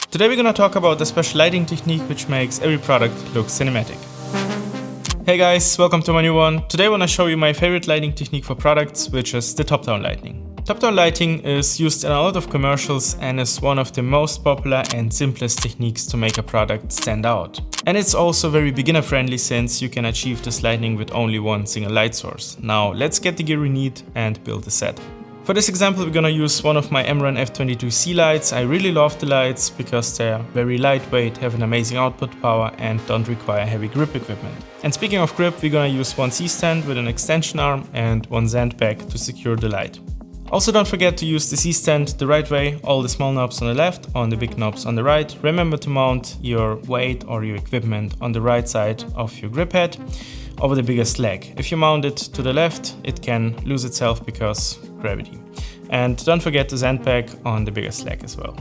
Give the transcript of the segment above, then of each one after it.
Today we're gonna talk about a special lighting technique which makes every product look cinematic. Hey guys, welcome to my new one. Today I wanna show you my favorite lighting technique for products, which is the top-down lighting. Top-down lighting is used in a lot of commercials and is one of the most popular and simplest techniques to make a product stand out. And it's also very beginner-friendly since you can achieve this lighting with only one single light source. Now let's get the gear we need and build the set. For this example we're gonna use one of my Emron F22C lights. I really love the lights because they're very lightweight, have an amazing output power and don't require heavy grip equipment. And speaking of grip, we're gonna use one C-stand with an extension arm and one sandbag to secure the light. Also don't forget to use the C-stand the right way, all the small knobs on the left, on the big knobs on the right. Remember to mount your weight or your equipment on the right side of your grip head over the biggest leg. If you mount it to the left, it can lose itself because gravity. And don't forget the sandbag on the biggest leg as well.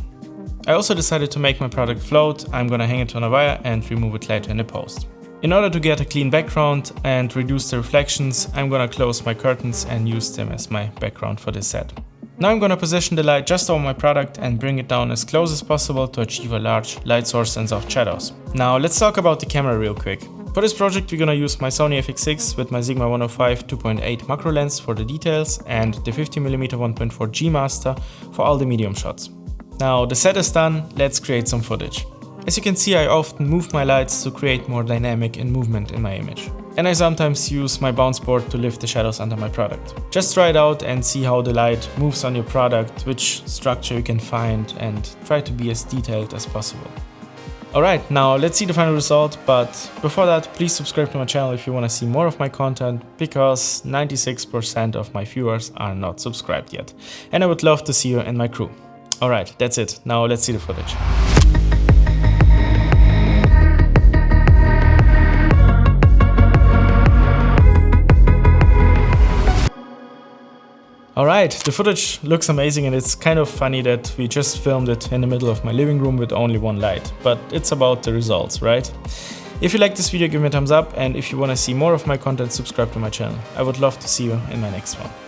I also decided to make my product float. I'm gonna hang it on a wire and remove it later in the post. In order to get a clean background and reduce the reflections, I'm gonna close my curtains and use them as my background for this set. Now I'm gonna position the light just over my product and bring it down as close as possible to achieve a large light source and soft shadows. Now let's talk about the camera real quick. For this project we're gonna use my Sony FX6 with my Sigma 105 2.8 macro lens for the details and the 50mm 1.4 G Master for all the medium shots. Now the set is done, let's create some footage. As you can see, I often move my lights to create more dynamic and movement in my image. And I sometimes use my bounce board to lift the shadows under my product. Just try it out and see how the light moves on your product, which structure you can find, and try to be as detailed as possible. Alright, now let's see the final result, but before that, please subscribe to my channel if you want to see more of my content, because 96% of my viewers are not subscribed yet. And I would love to see you in my crew. Alright, that's it. Now let's see the footage. Alright, the footage looks amazing and it's kind of funny that we just filmed it in the middle of my living room with only one light, but it's about the results, right? If you like this video, give me a thumbs up, and if you want to see more of my content, subscribe to my channel. I would love to see you in my next one.